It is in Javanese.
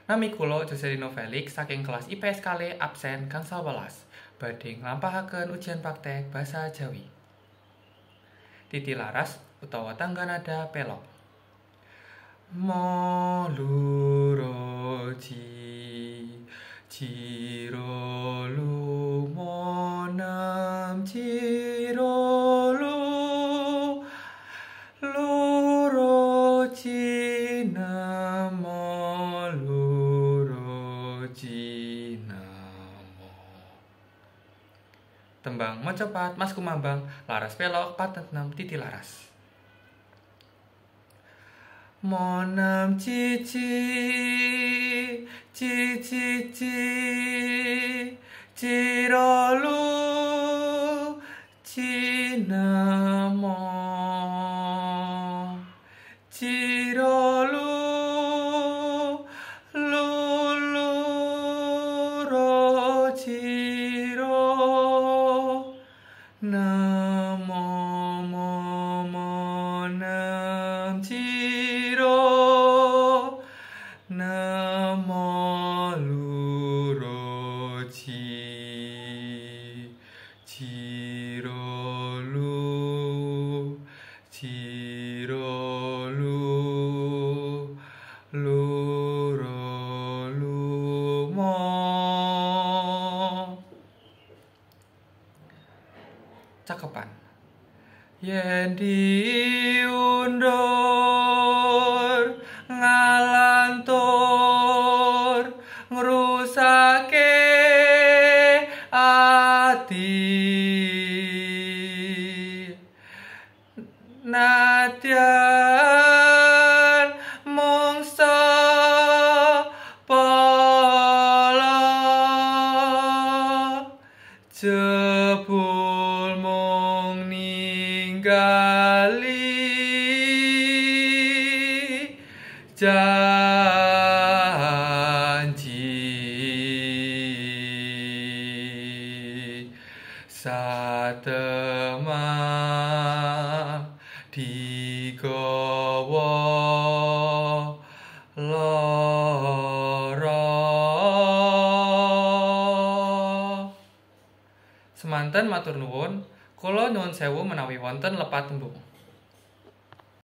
Nami kula Joselino Felix saking kelas IPS kali absen gangsal welas badhe nglampahaken ujian praktek basa Jawi. Titilaras utawa tangga nada pelok. Moluro jirolu monam jirolu luro jinamo luro jinamo. Tembang mocopat Mas Kumambang laras pelok patet 6 titilaras. Monam cici cirolu cinamo cirolu luluro ciro namo monam namo luro cirolu luro lumo. Cakepan. Yen diundur ngalantur ngrusake ati nadyan mungsa pala jebul mung ninggali janji satemah digawa lara. Semanten matur nuwun, kula nyuwun sewu menawi wonten lepat tembung.